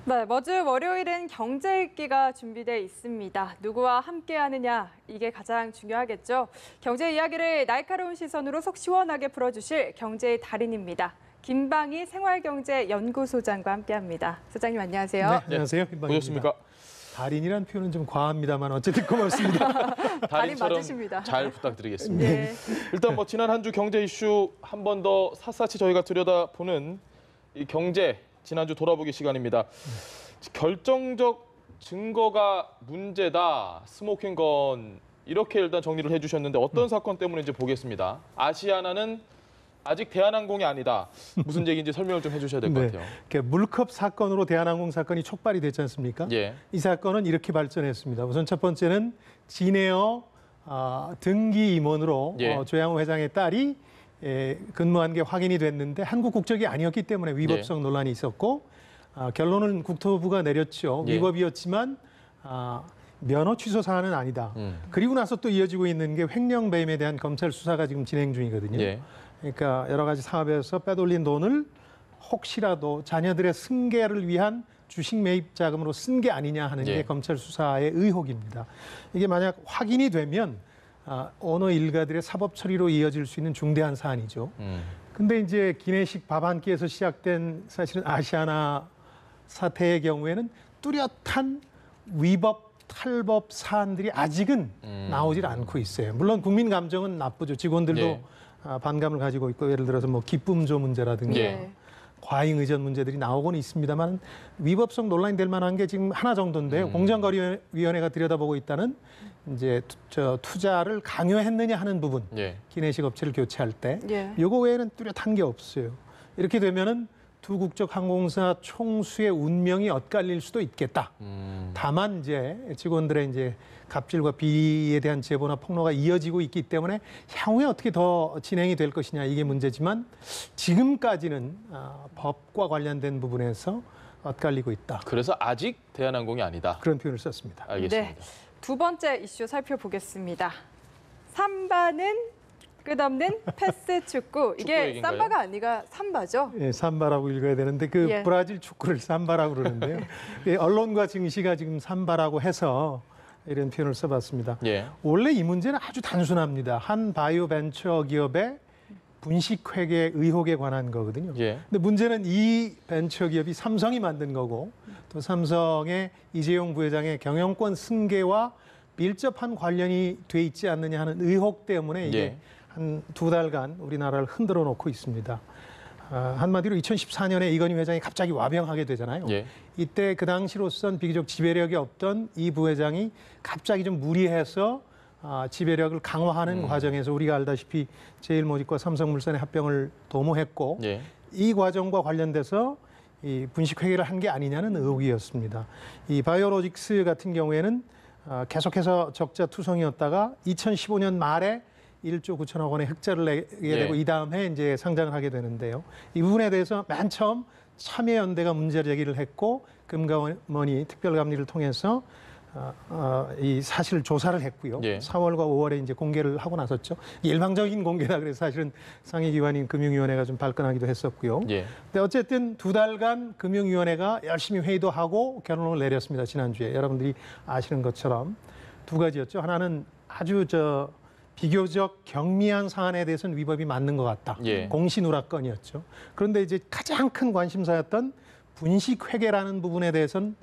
네, 머주 월요일은 경제 읽기가 준비돼 있습니다. 누구와 함께 하느냐, 이게 가장 중요하겠죠. 경제 이야기를 날카로운 시선으로 속 시원하게 풀어주실 경제의 달인입니다. 김방희 생활경제연구소장과 함께합니다. 소장님 안녕하세요. 네, 안녕하세요. 보셨습니까? 달인이란 표현은 좀 과합니다만 어쨌든 고맙습니다. 달인 맞으십니다. 잘 부탁드리겠습니다. 네. 일단 지난 한 주 경제 이슈 한 번 더 샅샅이 저희가 들여다보는 이 경제 지난주 돌아보기 시간입니다. 결정적 증거가 문제다. 스모킹 건 이렇게 일단 정리를 해주셨는데 어떤 사건 때문인지 보겠습니다. 아시아나는 아직 대한항공이 아니다. 무슨 얘기인지 설명을 좀 해주셔야 될 것 같아요. 물컵 사건으로 대한항공 사건이 촉발이 됐지 않습니까? 예. 이 사건은 이렇게 발전했습니다. 우선 첫 번째는 진에어 등기 임원으로 예. 조양호 회장의 딸이 근무한 게 확인이 됐는데 한국 국적이 아니었기 때문에 위법성 논란이 있었고 결론은 국토부가 내렸죠. 예. 위법이었지만 면허 취소 사안은 아니다. 그리고 나서 또 이어지고 있는 게 횡령 배임에 대한 검찰 수사가 지금 진행 중이거든요. 예. 그러니까 여러 가지 사업에서 빼돌린 돈을 혹시라도 자녀들의 승계를 위한 주식 매입 자금으로 쓴 게 아니냐 하는 예. 게 검찰 수사의 의혹입니다. 이게 만약 확인이 되면 어느 일가들의 사법 처리로 이어질 수 있는 중대한 사안이죠. 근데 이제 기내식 밥 한 끼에서 시작된 사실은 아시아나 사태의 경우에는 뚜렷한 위법 탈법 사안들이 아직은 나오질 않고 있어요. 물론 국민 감정은 나쁘죠. 직원들도 예. 반감을 가지고 있고 예를 들어서 기쁨조 문제라든가 예. 과잉 의전 문제들이 나오고는 있습니다만 위법성 논란이 될 만한 게 지금 하나 정도인데요. 공정거래위원회가 들여다보고 있다는 이제 투자를 강요했느냐 하는 부분. 예. 기내식 업체를 교체할 때. 예. 요거 외에는 뚜렷한 게 없어요. 이렇게 되면은 두 국적 항공사 총수의 운명이 엇갈릴 수도 있겠다. 다만 이제 직원들의 이제 갑질과 비리에 대한 제보나 폭로가 이어지고 있기 때문에 향후에 어떻게 더 진행이 될 것이냐 이게 문제지만 지금까지는 법과 관련된 부분에서 엇갈리고 있다. 그래서 아직 대한항공이 아니다. 그런 표현을 썼습니다. 알겠습니다. 네. 두 번째 이슈 살펴보겠습니다. 삼바는 끝없는 패스 축구. 이게 얘기인가요? 삼바가 아니라 삼바죠? 예, 삼바라고 읽어야 되는데 예. 브라질 축구를 삼바라고 그러는데요. 언론과 증시가 지금 삼바라고 해서 이런 표현을 써봤습니다. 예. 원래 이 문제는 아주 단순합니다. 한 바이오 벤처 기업의 분식회계 의혹에 관한 거거든요. 예. 근데 문제는 이 벤처 기업이 삼성이 만든 거고 또 삼성의 이재용 부회장의 경영권 승계와 밀접한 관련이 돼 있지 않느냐 하는 의혹 때문에 이게 예. 한 두 달간 우리나라를 흔들어 놓고 있습니다. 한마디로 2014년에 이건희 회장이 갑자기 와병하게 되잖아요. 예. 이때 그 당시로선 비교적 지배력이 없던 이 부회장이 갑자기 좀 무리해서 지배력을 강화하는 과정에서 우리가 알다시피 제일모직과 삼성물산의 합병을 도모했고 예. 이 과정과 관련돼서 이 분식회계를 한 게 아니냐는 의혹이었습니다. 이 바이오로직스 같은 경우에는 계속해서 적자 투성이었다가 2015년 말에 1조 9천억 원의 흑자를 내게 되고 예. 이 다음 해 이제 상장을 하게 되는데요. 이 부분에 대해서 맨 처음 참여연대가 문제 제기를 했고 금감원이 특별감리를 통해서 이 사실 조사를 했고요. 예. 4월과 5월에 이제 공개를 하고 나섰죠. 일방적인 공개다 그래서 사실은 상위기관인 금융위원회가 좀 발끈하기도 했었고요. 예. 근데 어쨌든 두 달간 금융위원회가 열심히 회의도 하고 결론을 내렸습니다. 지난주에 여러분들이 아시는 것처럼 두 가지였죠. 하나는 아주 비교적 경미한 사안에 대해서는 위법이 맞는 것 같다. 예. 공시누락건이었죠. 그런데 이제 가장 큰 관심사였던 분식회계라는 부분에 대해서는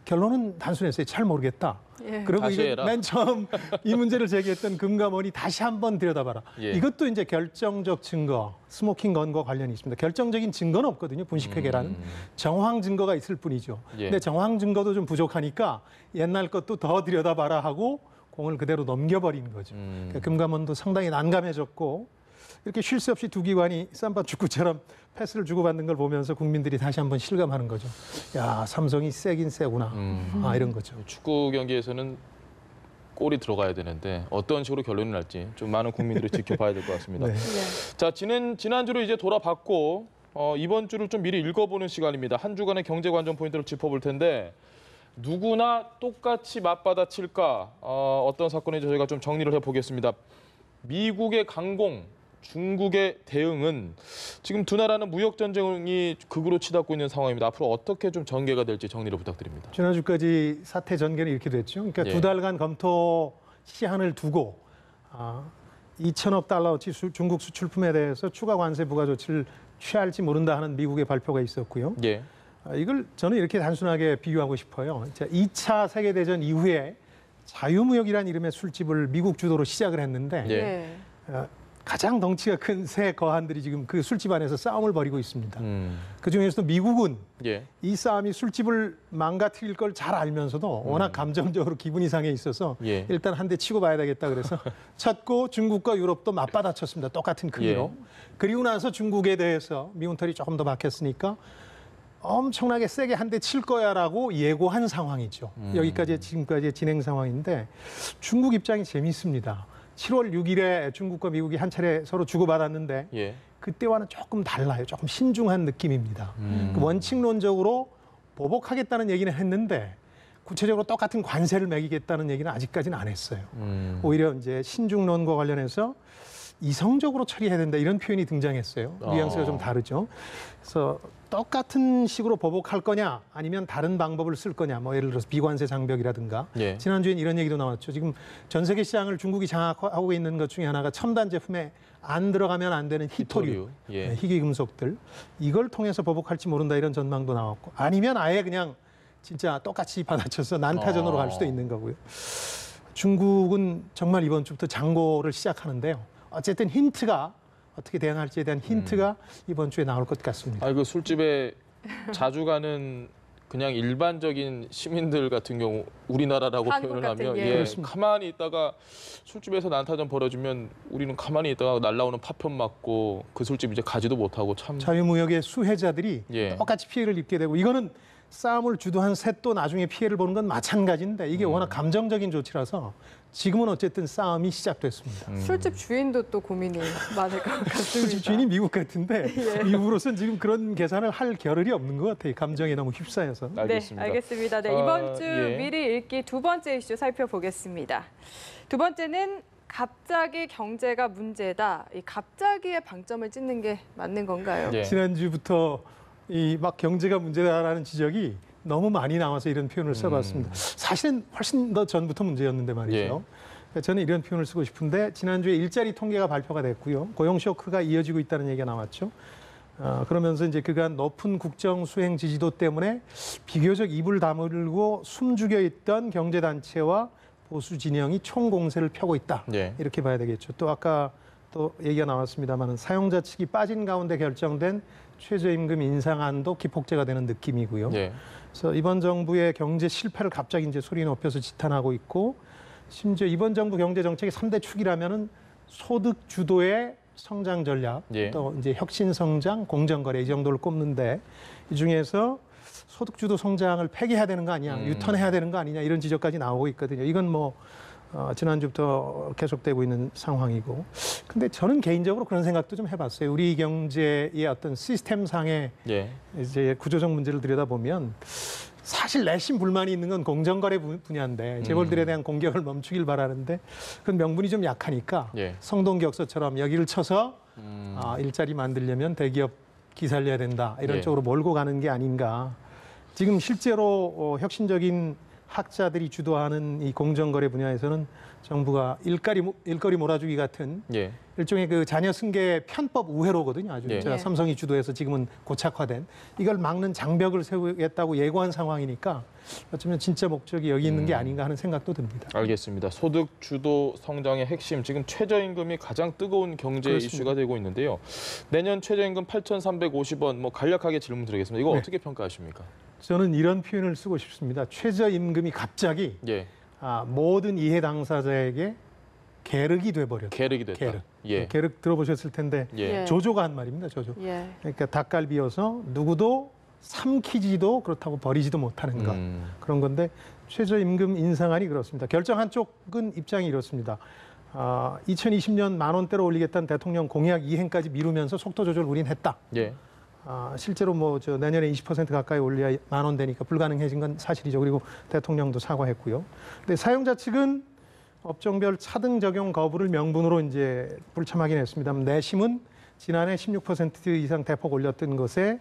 결론은 단순했어요. 잘 모르겠다. 예. 그리고 다시 이게 해라. 맨 처음 이 문제를 제기했던 금감원이 다시 한번 들여다봐라. 예. 이것도 이제 결정적 증거, 스모킹 건과 관련이 있습니다. 결정적인 증거는 없거든요. 분식회계라는 정황 증거가 있을 뿐이죠. 예. 근데 정황 증거도 좀 부족하니까 옛날 것도 더 들여다봐라 하고 공을 그대로 넘겨버린 거죠. 그러니까 금감원도 상당히 난감해졌고 이렇게 쉴 새 없이 두 기관이 삼바 축구처럼 패스를 주고받는 걸 보면서 국민들이 다시 한번 실감하는 거죠. 야, 삼성이 세긴 세구나. 이런 거죠. 축구 경기에서는 골이 들어가야 되는데 어떤 식으로 결론이 날지 좀 많은 국민들이 지켜봐야 될 것 같습니다. 네. 네. 자, 지난주로 이제 돌아봤고 이번 주를 좀 미리 읽어보는 시간입니다. 한 주간의 경제 관전 포인트를 짚어볼 텐데 누구나 똑같이 맞받아칠까? 어떤 사건인지 저희가 좀 정리를 해보겠습니다. 미국의 강공 중국의 대응은 지금 두 나라는 무역 전쟁이 극으로 치닫고 있는 상황입니다. 앞으로 어떻게 좀 전개가 될지 정리를 부탁드립니다. 지난주까지 사태 전개는 이렇게 됐죠. 그러니까 예. 2달간 검토 시한을 두고 2천억 달러어치 중국 수출품에 대해서 추가 관세 부과 조치를 취할지 모른다 하는 미국의 발표가 있었고요. 예. 이걸 저는 이렇게 단순하게 비유하고 싶어요. 2차 세계대전 이후에 자유무역이라는 이름의 술집을 미국 주도로 시작을 했는데 예. 가장 덩치가 큰 세 거한들이 지금 그 술집 안에서 싸움을 벌이고 있습니다. 그중에서도 미국은 예. 이 싸움이 술집을 망가뜨릴 걸 잘 알면서도 워낙 감정적으로 기분이 상해 있어서 예. 일단 한 대 치고 봐야 되겠다 그래서 쳤고 중국과 유럽도 맞받아쳤습니다. 똑같은 크기로. 예. 그리고 나서 중국에 대해서 미운털이 조금 더 박혔으니까 엄청나게 세게 한 대 칠 거야라고 예고한 상황이죠. 여기까지 지금까지의 진행 상황인데 중국 입장이 재밌습니다. 7월 6일에 중국과 미국이 한 차례 서로 주고받았는데 예. 그때와는 조금 달라요. 조금 신중한 느낌입니다. 원칙론적으로 보복하겠다는 얘기는 했는데 구체적으로 똑같은 관세를 매기겠다는 얘기는 아직까지는 안 했어요. 오히려 이제 신중론과 관련해서 이성적으로 처리해야 된다 이런 표현이 등장했어요. 뉘앙스가 좀 다르죠. 그래서 똑같은 식으로 보복할 거냐 아니면 다른 방법을 쓸 거냐 뭐 예를 들어서 비관세 장벽이라든가 예. 지난주엔 이런 얘기도 나왔죠. 지금 전 세계 시장을 중국이 장악하고 있는 것 중에 하나가 첨단 제품에 안 들어가면 안 되는 희토류, 예. 희귀금속들 이걸 통해서 보복할지 모른다 이런 전망도 나왔고 아니면 아예 그냥 진짜 똑같이 받아쳐서 난타전으로 갈 수도 있는 거고요. 중국은 정말 이번 주부터 장고를 시작하는데요. 어쨌든 힌트가 어떻게 대응할지에 대한 힌트가 이번 주에 나올 것 같습니다. 그 술집에 자주 가는 그냥 일반적인 시민들 같은 경우 우리나라라고 한국 표현을 같은, 하면 예. 가만히 있다가 술집에서 난타전 벌어지면 우리는 가만히 있다가 날라오는 파편 맞고 그 술집 이제 가지도 못하고 참 자유무역의 수혜자들이 예. 똑같이 피해를 입게 되고 이거는 싸움을 주도한 셋도 나중에 피해를 보는 건 마찬가지인데 이게 워낙 감정적인 조치라서 지금은 어쨌든 싸움이 시작됐습니다. 술집 주인도 또 고민이 많을 것 같습니다. 술집 주인이 미국 같은데 미국으로서는 지금 그런 계산을 할 겨를이 없는 것 같아요. 감정에 너무 휩싸여서. 알겠습니다. 네, 알겠습니다. 네, 이번 주 예. 미리 읽기 두 번째 이슈 살펴보겠습니다. 두 번째는 갑자기 경제가 문제다. 이 갑자기의 방점을 찍는 게 맞는 건가요? 예. 지난주부터 이 막 경제가 문제다라는 지적이 너무 많이 나와서 이런 표현을 써봤습니다. 사실은 훨씬 더 전부터 문제였는데 말이죠. 저는 이런 표현을 쓰고 싶은데 지난주에 일자리 통계가 발표가 됐고요. 고용 쇼크가 이어지고 있다는 얘기가 나왔죠. 그러면서 이제 그간 높은 국정 수행 지지도 때문에 비교적 입을 다물고 숨죽여 있던 경제단체와 보수 진영이 총공세를 펴고 있다. 예. 이렇게 봐야 되겠죠. 또 아까 또 얘기가 나왔습니다만 사용자 측이 빠진 가운데 결정된 최저임금 인상안도 기폭제가 되는 느낌이고요. 예. 그래서 이번 정부의 경제 실패를 갑자기 이제 소리 높여서 지탄하고 있고 심지어 이번 정부 경제 정책의 3대 축이라면은 소득 주도의 성장 전략, 예. 또 이제 혁신 성장, 공정거래 이 정도를 꼽는데 이 중에서 소득 주도 성장을 폐기해야 되는 거 아니냐, 유턴해야 되는 거 아니냐 이런 지적까지 나오고 있거든요. 이건 뭐 지난주부터 계속되고 있는 상황이고. 근데 저는 개인적으로 그런 생각도 좀 해봤어요. 우리 경제의 어떤 시스템상의 예. 이제 구조적 문제를 들여다보면 사실 내심 불만이 있는 건 공정거래 분야인데 재벌들에 대한 공격을 멈추길 바라는데 그건 명분이 좀 약하니까 예. 성동격서처럼 여기를 쳐서 일자리 만들려면 대기업 기살려야 된다 이런 예. 쪽으로 몰고 가는 게 아닌가. 지금 실제로 혁신적인 학자들이 주도하는 이 공정거래 분야에서는 정부가 일거리 몰아주기 같은 예. 일종의 그 자녀 승계 편법 우회로거든요. 아주 예. 제가 삼성이 주도해서 지금은 고착화된 이걸 막는 장벽을 세우겠다고 예고한 상황이니까 어쩌면 진짜 목적이 여기 있는 게 아닌가 하는 생각도 듭니다. 알겠습니다. 소득 주도 성장의 핵심 지금 최저임금이 가장 뜨거운 경제 그렇습니다. 이슈가 되고 있는데요. 내년 최저임금 8,350원 뭐 간략하게 질문 드리겠습니다. 이거 네. 어떻게 평가하십니까? 저는 이런 표현을 쓰고 싶습니다. 최저임금이 갑자기 예. 모든 이해 당사자에게 계륵이 돼버렸다. 계륵이 됐다. 계륵. 예. 계륵 들어보셨을 텐데 예. 예. 조조가 한 말입니다. 조조. 예. 그러니까 닭갈비여서 누구도 삼키지도 그렇다고 버리지도 못하는 것. 그런 건데 최저임금 인상안이 그렇습니다. 결정한 쪽은 입장이 이렇습니다. 2020년 10,000원대로 올리겠다는 대통령 공약 이행까지 미루면서 속도 조절 우린 했다. 예. 실제로 뭐 내년에 20% 가까이 올려야 10,000원 되니까 불가능해진 건 사실이죠. 그리고 대통령도 사과했고요. 근데 사용자 측은 업종별 차등 적용 거부를 명분으로 이제 불참하긴 했습니다만 내심은 지난해 16% 이상 대폭 올렸던 것에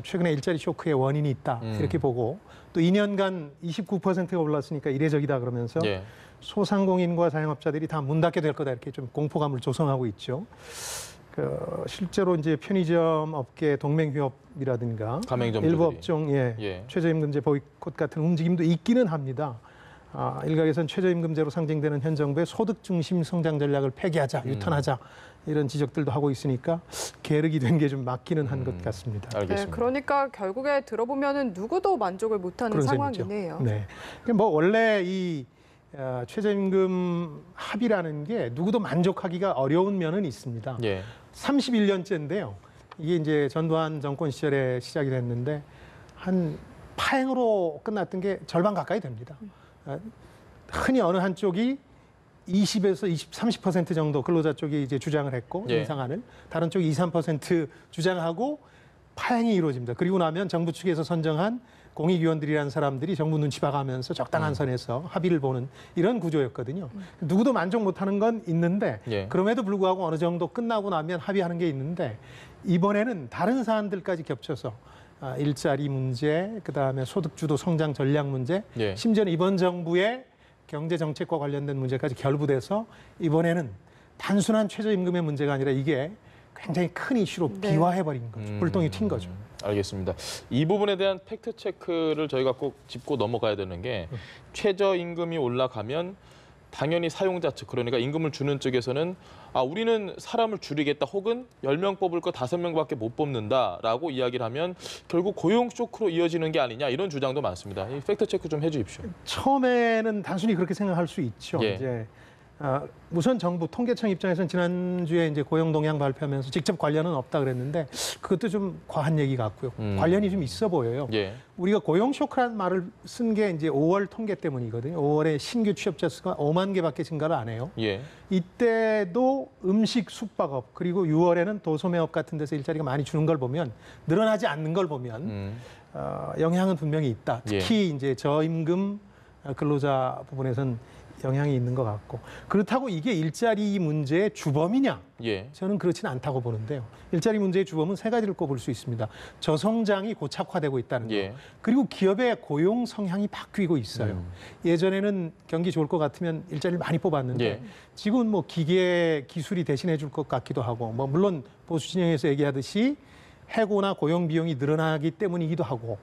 최근에 일자리 쇼크의 원인이 있다 이렇게 보고 또 2년간 29%가 올랐으니까 이례적이다 그러면서 예. 소상공인과 자영업자들이 다 문 닫게 될 거다 이렇게 좀 공포감을 조성하고 있죠. 실제로 이제 편의점 업계 동맹휴업이라든가 가맹점주들이. 일부 업종 예. 최저임금제 보이콧 같은 움직임도 있기는 합니다. 일각에서는 최저임금제로 상징되는 현 정부의 소득 중심 성장 전략을 폐기하자, 유턴하자 이런 지적들도 하고 있으니까 계륵이 된 게 좀 맞기는 한 것 같습니다. 알겠습니다. 네, 그러니까 결국에 들어보면은 누구도 만족을 못하는 그런 셈이죠. 상황이네요. 네. 뭐 원래 이 최저임금 합의라는 게 누구도 만족하기가 어려운 면은 있습니다. 예. 31년째인데요. 이게 이제 전두환 정권 시절에 시작이 됐는데 한 파행으로 끝났던 게 절반 가까이 됩니다. 흔히 어느 한쪽이 20에서 30% 정도 근로자 쪽이 이제 주장을 했고 예. 인상안을 다른 쪽이 3% 주장하고 파행이 이루어집니다. 그리고 나면 정부 측에서 선정한 공익위원들이라는 사람들이 정부 눈치 봐가면서 적당한 선에서 합의를 보는 이런 구조였거든요. 누구도 만족 못하는 건 있는데 예. 그럼에도 불구하고 어느 정도 끝나고 나면 합의하는 게 있는데 이번에는 다른 사안들까지 겹쳐서 일자리 문제, 그다음에 소득주도 성장 전략 문제, 예. 심지어는 이번 정부의 경제 정책과 관련된 문제까지 결부돼서 이번에는 단순한 최저임금의 문제가 아니라 이게 굉장히 큰 이슈로 네. 비화해버린 거죠. 불똥이 튄 거죠. 알겠습니다. 이 부분에 대한 팩트 체크를 저희가 꼭 짚고 넘어가야 되는 게 최저임금이 올라가면 당연히 사용자 측, 그러니까 임금을 주는 쪽에서는 우리는 사람을 줄이겠다 혹은 10명 뽑을 거 5명밖에 못 뽑는다라고 이야기를 하면 결국 고용 쇼크로 이어지는 게 아니냐 이런 주장도 많습니다. 이 팩트 체크 좀 해주십시오. 처음에는 단순히 그렇게 생각할 수 있죠. 예. 이제 우선 정부 통계청 입장에서는 지난주에 이제 고용 동향 발표하면서 직접 관련은 없다 그랬는데 그것도 좀 과한 얘기 같고요. 관련이 좀 있어 보여요. 예. 우리가 고용 쇼크라는 말을 쓴 게 이제 5월 통계 때문이거든요. 5월에 신규 취업자 수가 5만 개밖에 증가를 안 해요. 예. 이때도 음식, 숙박업 그리고 6월에는 도소매업 같은 데서 일자리가 많이 주는 걸 보면 늘어나지 않는 걸 보면 영향은 분명히 있다. 특히 이제 저임금 근로자 부분에서는 영향이 있는 것 같고 그렇다고 이게 일자리 문제의 주범이냐? 예. 저는 그렇지는 않다고 보는데요. 일자리 문제의 주범은 세 가지를 꼽을 수 있습니다. 저성장이 고착화되고 있다는 거. 예. 그리고 기업의 고용 성향이 바뀌고 있어요. 예전에는 경기 좋을 것 같으면 일자리를 많이 뽑았는데 예. 지금은 뭐 기계 기술이 대신해 줄 것 같기도 하고 뭐 물론 보수 진영에서 얘기하듯이 해고나 고용 비용이 늘어나기 때문이기도 하고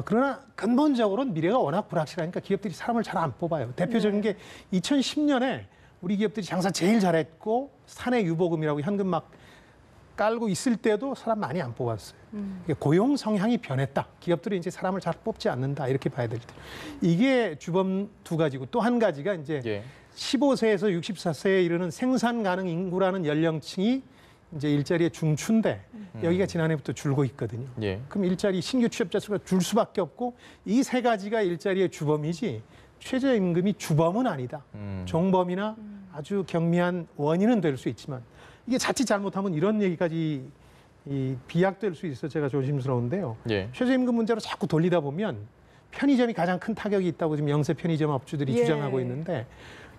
그러나 근본적으로는 미래가 워낙 불확실하니까 기업들이 사람을 잘 안 뽑아요. 대표적인 게 2010년에 우리 기업들이 장사 제일 잘했고 사내 유보금이라고 현금 막 깔고 있을 때도 사람 많이 안 뽑았어요. 이게 고용 성향이 변했다. 기업들이 이제 사람을 잘 뽑지 않는다. 이렇게 봐야 될 때. 이게 주범 두 가지고 또 한 가지가 이제 15세에서 64세에 이르는 생산 가능 인구라는 연령층이 이제 일자리의 중추인데 여기가 지난해부터 줄고 있거든요. 예. 그럼 일자리 신규 취업자 수가 줄 수밖에 없고 이 세 가지가 일자리의 주범이지 최저임금이 주범은 아니다. 종범이나 아주 경미한 원인은 될 수 있지만 이게 자칫 잘못하면 이런 얘기까지 비약될 수 있어 제가 조심스러운데요. 예. 최저임금 문제로 자꾸 돌리다 보면 편의점이 가장 큰 타격이 있다고 지금 영세 편의점 업주들이 주장하고 있는데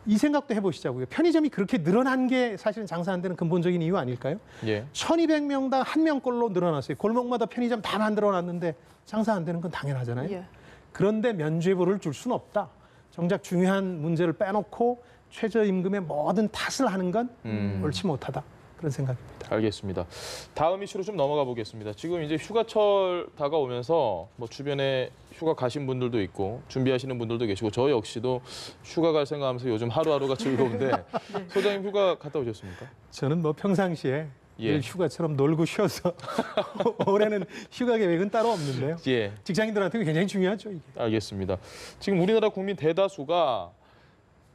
이 생각도 해보시자고요. 편의점이 그렇게 늘어난 게 사실은 장사 안 되는 근본적인 이유 아닐까요? 예. 1200명당 1명꼴로 늘어났어요. 골목마다 편의점 다 만들어놨는데 장사 안 되는 건 당연하잖아요. 예. 그런데 면죄부를 줄 수는 없다. 정작 중요한 문제를 빼놓고 최저임금의 모든 탓을 하는 건 옳지 못하다. 그런 생각입니다. 알겠습니다. 다음 이슈로 좀 넘어가 보겠습니다. 지금 이제 휴가철 다가오면서 뭐 주변에 휴가 가신 분들도 있고 준비하시는 분들도 계시고 저 역시도 휴가 갈 생각하면서 요즘 하루하루가 즐거운데 소장님 휴가 갔다 오셨습니까? 저는 뭐 평상시에 늘 휴가처럼 놀고 쉬어서 올해는 휴가 계획은 따로 없는데요. 예. 직장인들한테 굉장히 중요하죠, 이게. 알겠습니다. 지금 우리나라 국민 대다수가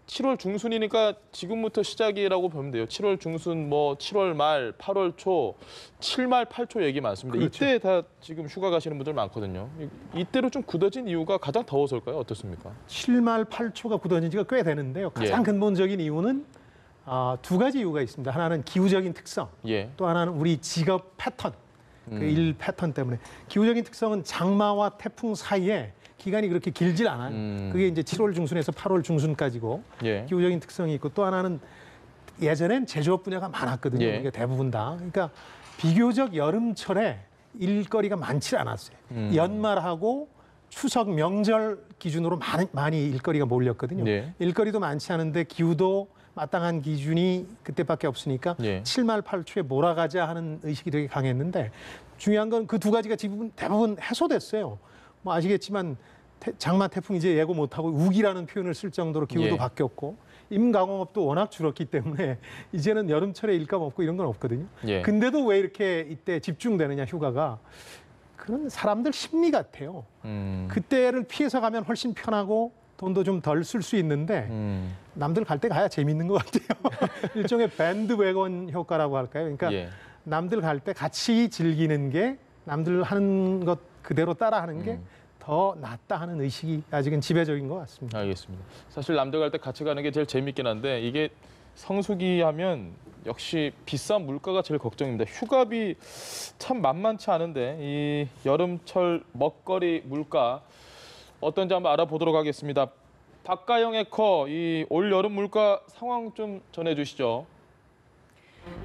7월 중순이니까 지금부터 시작이라고 보면 돼요. 7월 중순, 뭐 7월 말, 8월 초, 7말, 8초 얘기 많습니다. 그렇죠. 이때 다 지금 휴가 가시는 분들 많거든요. 이때로 좀 굳어진 이유가 가장 더워서일까요? 어떻습니까? 7말 8초가 굳어진 지가 꽤 되는데요. 가장 근본적인 이유는 두 가지 이유가 있습니다. 하나는 기후적인 특성, 또 하나는 우리 직업 패턴, 그 일 패턴 때문에. 기후적인 특성은 장마와 태풍 사이에 기간이 그렇게 길질 않아요. 그게 이제 7월 중순에서 8월 중순까지고 예. 기후적인 특성이 있고 또 하나는 예전엔 제조업 분야가 많았거든요. 예. 그러니까 대부분 다. 그러니까 비교적 여름철에 일거리가 많지 않았어요. 연말하고 추석 명절 기준으로 많이 일거리가 몰렸거든요. 예. 일거리도 많지 않은데 기후도 마땅한 기준이 그때밖에 없으니까 예. 7말 8초에 몰아가자 하는 의식이 되게 강했는데 중요한 건 그 두 가지가 지금 대부분 해소됐어요. 뭐 아시겠지만 장마 태풍 이제 예고 못하고 우기라는 표현을 쓸 정도로 기후도 예. 바뀌었고 임가공업도 워낙 줄었기 때문에 이제는 여름철에 일감 없고 이런 건 없거든요. 예. 근데도 왜 이렇게 이때 집중되느냐 휴가가 그런 사람들 심리 같아요. 그때를 피해서 가면 훨씬 편하고 돈도 좀 덜 쓸 수 있는데 남들 갈 때 가야 재밌는 것 같아요. 일종의 밴드웨건 효과라고 할까요? 그러니까 예. 남들 갈 때 같이 즐기는 게 남들 하는 것 그대로 따라하는 게 더 낫다 하는 의식이 아직은 지배적인 것 같습니다. 알겠습니다. 사실 남들 갈 때 같이 가는 게 제일 재밌긴 한데 이게 성수기 하면 역시 비싼 물가가 제일 걱정입니다. 휴가비 참 만만치 않은데 이 여름철 먹거리 물가 어떤지 한번 알아보도록 하겠습니다. 박가영 앵커, 이 올 여름 물가 상황 좀 전해주시죠.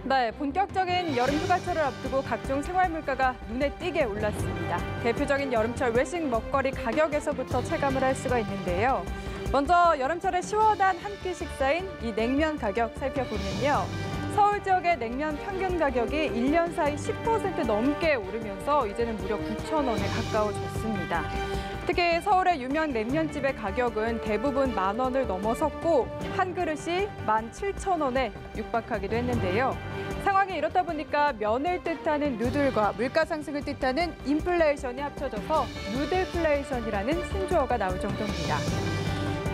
네, 본격적인 여름 휴가철을 앞두고 각종 생활 물가가 눈에 띄게 올랐습니다. 대표적인 여름철 외식 먹거리 가격에서부터 체감을 할 수가 있는데요. 먼저 여름철에 시원한 한 끼 식사인 이 냉면 가격 살펴보면요. 서울 지역의 냉면 평균 가격이 1년 사이 10% 넘게 오르면서 이제는 무려 9,000원에 가까워졌습니다. 특히 서울의 유명 냉면집의 가격은 대부분 10,000원을 넘어섰고 한 그릇이 17,000원에 육박하기도 했는데요. 상황이 이렇다 보니까 면을 뜻하는 누들과 물가 상승을 뜻하는 인플레이션이 합쳐져서 누들플레이션이라는 신조어가 나올 정도입니다.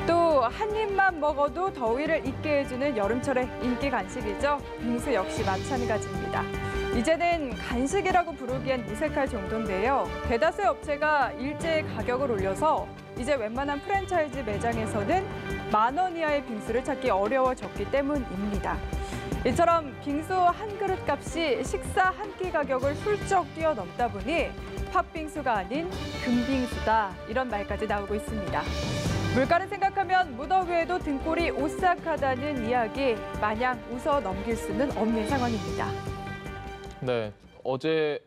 또 한 입만 먹어도 더위를 잊게 해주는 여름철의 인기 간식이죠. 빙수 역시 마찬가지입니다. 이제는 간식이라고 부르기엔 무색할 정도인데요. 대다수의 업체가 일제히 가격을 올려서 이제 웬만한 프랜차이즈 매장에서는 10,000원 이하의 빙수를 찾기 어려워졌기 때문입니다. 이처럼 빙수 한 그릇 값이 식사 한 끼 가격을 훌쩍 뛰어넘다 보니 팥빙수가 아닌 금빙수다 이런 말까지 나오고 있습니다. 물가를 생각하면 무더위에도 등골이 오싹하다는 이야기 마냥 웃어 넘길 수는 없는 상황입니다. 네, 어제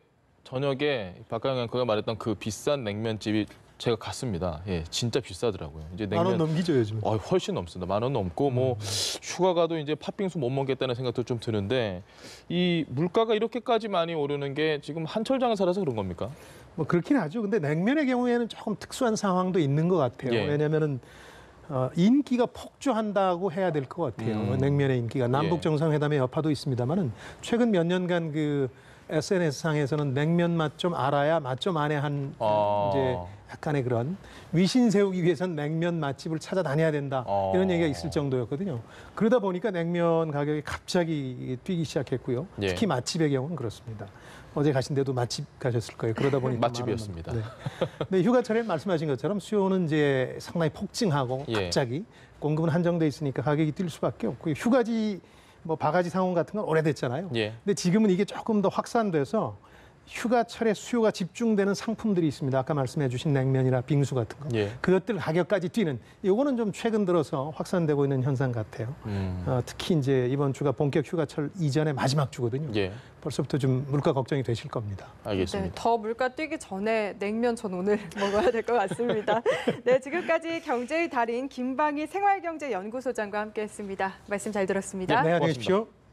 저녁에 박가영 앵커가 말했던 그 비싼 냉면집이 제가 갔습니다. 예, 진짜 비싸더라고요. 이제 10,000원 넘기죠 요즘. 훨씬 넘습니다. 10,000원 넘고 뭐 휴가 가도 이제 팥빙수 못 먹겠다는 생각도 좀 드는데 이 물가가 이렇게까지 많이 오르는 게 지금 한철 장사라서 그런 겁니까? 뭐 그렇긴 하죠. 근데 냉면의 경우에는 조금 특수한 상황도 있는 것 같아요. 예. 왜냐하면은 인기가 폭주한다고 해야 될 것 같아요. 냉면의 인기가 남북 정상회담의 여파도 있습니다만은 최근 몇 년간 그 SNS 상에서는 냉면 맛 좀 알아야 맛 좀 아네 한 이제 약간의 그런 위신 세우기 위해서는 냉면 맛집을 찾아다녀야 된다 이런 얘기가 있을 정도였거든요. 그러다 보니까 냉면 가격이 갑자기 뛰기 시작했고요. 예. 특히 맛집의 경우는 그렇습니다. 어제 가신 데도 맛집 가셨을 거예요. 그러다 보니까 맛집이었습니다. 네. 근데 휴가철에 말씀하신 것처럼 수요는 이제 상당히 폭증하고 예. 갑자기 공급은 한정돼 있으니까 가격이 뛸 수밖에 없고 휴가지 뭐 바가지 상온 같은 건 오래됐잖아요. 예. 근데 지금은 이게 조금 더 확산돼서 휴가철에 수요가 집중되는 상품들이 있습니다. 아까 말씀해 주신 냉면이나 빙수 같은 거. 예. 그것들 가격까지 뛰는 이거는 좀 최근 들어서 확산되고 있는 현상 같아요. 특히 이제 이번 주가 본격 휴가철 이전의 마지막 주거든요. 예. 벌써부터 좀 물가 걱정이 되실 겁니다. 알겠습니다. 네, 더 물가 뛰기 전에 냉면 전 오늘 먹어야 될 것 같습니다. 네, 지금까지 경제의 달인 김방희 생활경제연구소장과 함께했습니다. 말씀 잘 들었습니다. 네, 안녕히 고맙습니다. 계십시오.